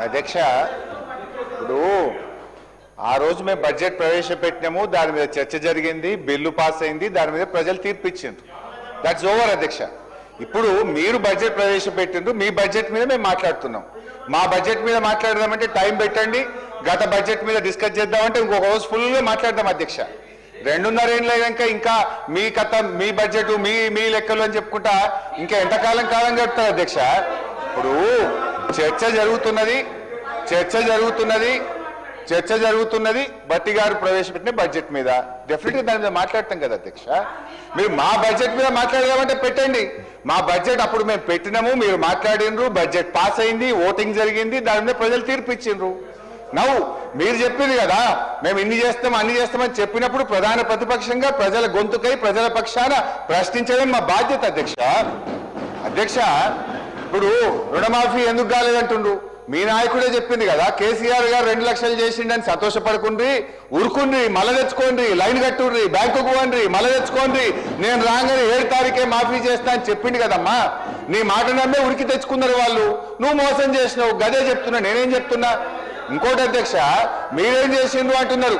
అధ్యక్ష ఇప్పుడు ఆ రోజు మేము బడ్జెట్ ప్రవేశపెట్టినాము, దాని మీద చర్చ జరిగింది, బిల్లు పాస్ అయింది, దాని మీద ప్రజలు తీర్పు ఇచ్చిండ్రు. దట్స్ ఓవర్ అధ్యక్ష. ఇప్పుడు మీరు బడ్జెట్ ప్రవేశపెట్టిండ్రు, మీ బడ్జెట్ మీద మేము మాట్లాడుతున్నాం. మా బడ్జెట్ మీద మాట్లాడదామంటే టైం పెట్టండి, గత బడ్జెట్ మీద డిస్కస్ చేద్దామంటే ఇంకొక రోజు ఫుల్గా మాట్లాడదాం అధ్యక్ష. 2.5 ఏళ్ళు అయినాక ఇంకా మీ కథ, మీ బడ్జెట్, మీ లెక్కలు అని చెప్పుకుంటా ఇంకా ఎంతకాలం గడుపుతారు అధ్యక్ష. ఇప్పుడు చర్చ జరుగుతున్నది భట్టి గారు ప్రవేశపెట్టిన బడ్జెట్ మీద. డెఫినెట్గా దాని మీద మాట్లాడతాం కదా అధ్యక్ష. మీరు మా బడ్జెట్ మీద మాట్లాడదామంటే పెట్టండి. మా బడ్జెట్ అప్పుడు మేము పెట్టినాము, మీరు మాట్లాడినరు, బడ్జెట్ పాస్ అయింది, ఓటింగ్ జరిగింది, దాని మీద ప్రజలు తీర్పు ఇచ్చిండ్రు. మీరు చెప్పింది కదా మేము ఇన్ని చేస్తాం అన్ని చేస్తామని చెప్పినప్పుడు ప్రధాన ప్రతిపక్షంగా ప్రజల గొంతుకై ప్రజల పక్షాన ప్రశ్నించడం మా బాధ్యత అధ్యక్ష. ఇప్పుడు రుణమాఫీ ఎందుకు కాలేదంటుండ్రు? మీ నాయకుడే చెప్పింది కదా, కేసీఆర్ గారు 2 లక్షలు చేసిండని సంతోషపడుకుండ్రి, ఉరుకుండ్రి, మళ్ళీ తెచ్చుకోండి, లైన్ కట్టుండ్రి, బ్యాంకుకు పోండి, మళ్ళీ తెచ్చుకోండి, నేను రాగానే 7 తారీఖే మాఫీ చేస్తా అని చెప్పింది కదమ్మా. నీ మాట నమ్మే ఉరికి తెచ్చుకున్నారు వాళ్ళు. నువ్వు మోసం చేసినావు, గదే చెప్తున్నా. నేనేం చెప్తున్నా? ఇంకోటి అధ్యక్ష, మీరేం చేసిండ్రు అంటున్నారు.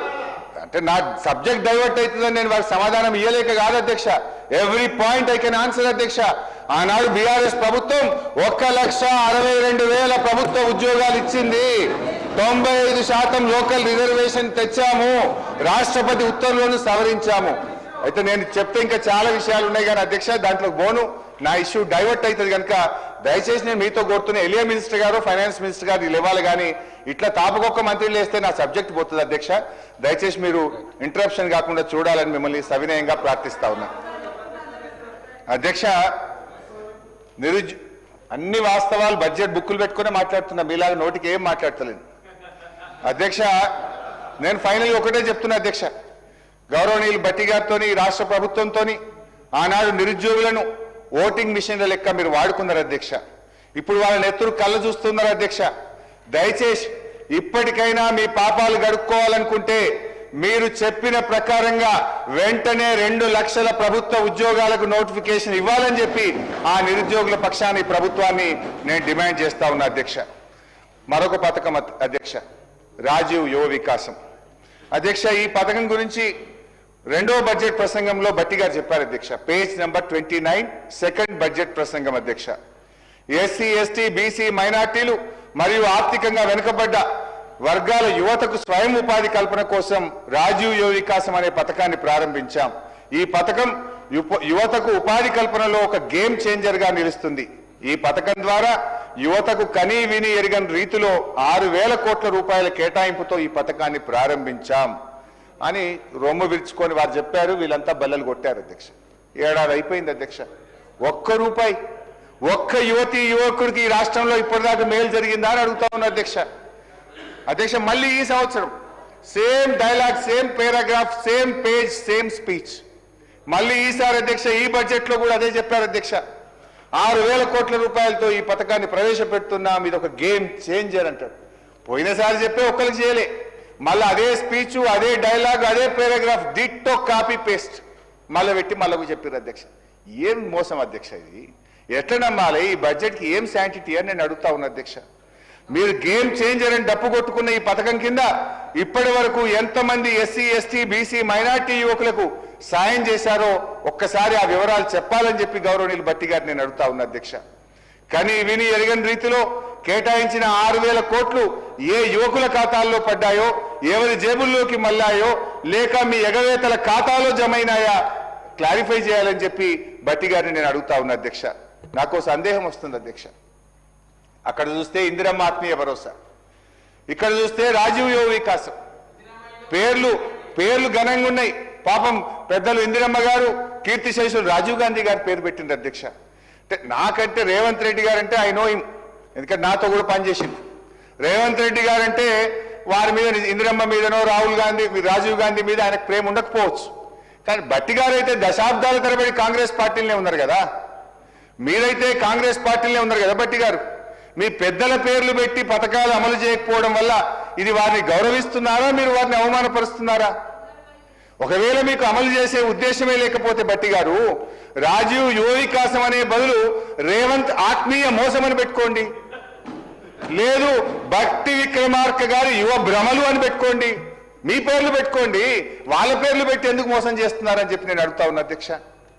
అంటే నా సబ్జెక్ట్ డైవర్ట్ అవుతుందని నేను వారికి సమాధానం ఇవ్వలేక కాదు అధ్యక్ష. Every point I can answer అధ్యక్ష. ఆనాడు బీఆర్ఎస్ ప్రభుత్వం 1,62,000 ప్రభుత్వ ఉద్యోగాలు ఇచ్చింది. 95% లోకల్ రిజర్వేషన్ తెచ్చాము. రాష్ట్రపతి ఉత్తర్వులను సవరించాము. అయితే నేను చెప్తే ఇంకా చాలా విషయాలు ఉన్నాయి కానీ అధ్యక్ష, దాంట్లో బోను నా ఇష్యూ డైవర్ట్ అవుతుంది కనుక దయచేసి నేను మీతో కోరుతున్నా, ఎలియా మినిస్టర్ గారు, ఫైనాన్స్ మినిస్టర్ గారు ఇవ్వాలి, కానీ ఇట్లా తాపకొక్క మంత్రులు వేస్తే నా సబ్జెక్ట్ పోతుంది అధ్యక్ష. దయచేసి మీరు ఇంటరప్షన్ కాకుండా చూడాలని మిమ్మల్ని సవినయంగా ప్రార్థిస్తా ఉన్నా అధ్యక్ష. అన్ని వాస్తవాలు బడ్జెట్ బుక్కులు పెట్టుకునే మాట్లాడుతున్నా, మీలాగా నోటికి ఏం మాట్లాడతలేను అధ్యక్ష. నేను ఫైనల్ ఒకటే చెప్తున్నా అధ్యక్ష, గౌరవనీయులు భట్టి గారితో, రాష్ట్ర ప్రభుత్వంతో ఆనాడు నిరుద్యోగులను ఓటింగ్ మిషన్ల లెక్క మీరు వాడుకున్నారు అధ్యక్ష. ఇప్పుడు వాళ్ళ నెత్తురు కళ్ళ చూస్తున్నారు అధ్యక్ష. దయచేసి ఇప్పటికైనా మీ పాపాలు గడుక్కోవాలనుకుంటే మీరు చెప్పిన ప్రకారంగా వెంటనే 2 లక్షల ప్రభుత్వ ఉద్యోగాలకు నోటిఫికేషన్ ఇవ్వాలని చెప్పి ఆ నిరుద్యోగుల పక్షాన్ని ప్రభుత్వాన్ని నేను డిమాండ్ చేస్తా ఉన్నా అధ్యక్ష. మరొక పథకం అధ్యక్ష, రాజీవ్ యువ వికాసం అధ్యక్ష. ఈ పథకం గురించి 2వ బడ్జెట్ ప్రసంగంలో భట్టి గారు చెప్పారు అధ్యక్ష. పేజ్ నెంబర్ 29, సెకండ్ బడ్జెట్ ప్రసంగం అధ్యక్ష. ఎస్సీ, ఎస్టీ, బీసీ, మైనార్టీలు మరియు ఆర్థికంగా వెనుకబడ్డ వర్గాల యువతకు స్వయం ఉపాధి కల్పన కోసం రాజీవ్ యువ వికాసం అనే పథకాన్ని ప్రారంభించాం. ఈ పథకం యువతకు ఉపాధి కల్పనలో ఒక గేమ్ చేంజర్ గా నిలుస్తుంది. ఈ పథకం ద్వారా యువతకు కనీ విని ఎరగని రీతిలో 6,000 కోట్ల రూపాయల కేటాయింపుతో ఈ పథకాన్ని ప్రారంభించాం అని రొమ్ము విరుచుకొని వారు చెప్పారు. వీళ్ళంతా బల్లలు కొట్టారు అధ్యక్ష. 7 ఏడాది అయిపోయింది అధ్యక్ష. ₹1 ఒక్క యువతి యువకుడికి ఈ రాష్ట్రంలో ఇప్పటిదాకా మేలు జరిగిందా అని అడుగుతా ఉన్నా అధ్యక్ష. మళ్ళీ ఈ సంవత్సరం same dialogue, same paragraph, same page, same speech. మళ్ళీ ఈసారి అధ్యక్ష ఈ బడ్జెట్ లో కూడా అదే చెప్పారు అధ్యక్ష. 6,000 కోట్ల రూపాయలతో ఈ పథకాన్ని ప్రవేశపెడుతున్నాం, ఇది ఒక గేమ్ చేంజర్ అంటారు. పోయినసారి చెప్పే ఒక్కరికి చేయలే, మళ్ళీ అదే స్పీచ్, అదే డైలాగ్, అదే పారాగ్రాఫ్, డిట్టో కాపీ పేస్ట్ మళ్ళీ పెట్టి మళ్ళీ చెప్పారు అధ్యక్ష. ఏం మోసం అధ్యక్ష ఇది? ఎట్లా నమ్మాలి? ఈ బడ్జెట్కి ఏం శాంటిటీ అని నేను అడుగుతా ఉన్నా అధ్యక్ష. మీరు గేమ్ చేంజర్ అని డప్పు కొట్టుకున్న ఈ పథకం కింద ఇప్పటి వరకు ఎంతమంది ఎస్సీ, ఎస్టీ, బీసీ, మైనార్టీ యువకులకు సాయం చేశారో ఒక్కసారి ఆ వివరాలు చెప్పాలని చెప్పి గౌరవనీయులు భట్టి గారు నేను అడుగుతా ఉన్నా అధ్యక్ష. కానీ విని ఎరగని రీతిలో కేటాయించిన 6,000 కోట్లు ఏ యువకుల ఖాతాల్లో పడ్డాయో, ఎవరి జేబుల్లోకి మళ్ళాయో, లేక మీ ఎగవేతల ఖాతాలో జమైనాయా క్లారిఫై చేయాలని చెప్పి భట్టి గారిని నేను అడుగుతా ఉన్నా అధ్యక్ష. నాకు సందేహం వస్తుంది అధ్యక్ష. అక్కడ చూస్తే ఇందిరమ్మ ఆత్మీయ భరోసా, ఇక్కడ చూస్తే రాజీవ్ యువ వికాసం. పేర్లు ఘనంగా ఉన్నాయి. పాపం పెద్దలు ఇందిరమ్మ గారు, కీర్తిశేషులు రాజీవ్ గాంధీ గారు పేరు పెట్టింది అధ్యక్ష. అంటే నాకంటే రేవంత్ రెడ్డి గారు అంటే ఐ నో హిమ్, ఎందుకంటే నాతో కూడా పనిచేసింది. రేవంత్ రెడ్డి గారు అంటే వారి మీద, ఇందిరమ్మ మీదనో రాజీవ్ గాంధీ మీద ఆయనకు ప్రేమ ఉండకపోవచ్చు. కానీ భట్టి గారు అయితే దశాబ్దాల తరబడి కాంగ్రెస్ పార్టీలనే ఉన్నారు కదా. మీరైతే కాంగ్రెస్ పార్టీలనే ఉన్నారు కదా భట్టి గారు. మీ పెద్దల పేర్లు పెట్టి పథకాలు అమలు చేయకపోవడం వల్ల ఇది వారిని గౌరవిస్తున్నారా, మీరు వారిని అవమానపరుస్తున్నారా? ఒకవేళ మీకు అమలు చేసే ఉద్దేశమే లేకపోతే భట్టి గారు, రాజీవ్ యువ వికాసం అనే బదులు రేవంత్ ఆత్మీయ మోసం అని పెట్టుకోండి. లేదు భక్తి విక్రమార్క గారు యువ భ్రమలు అని పెట్టుకోండి, మీ పేర్లు పెట్టుకోండి, వాళ్ళ పేర్లు పెట్టి ఎందుకు మోసం చేస్తున్నారని చెప్పి నేను అడుగుతా ఉన్నా అధ్యక్ష.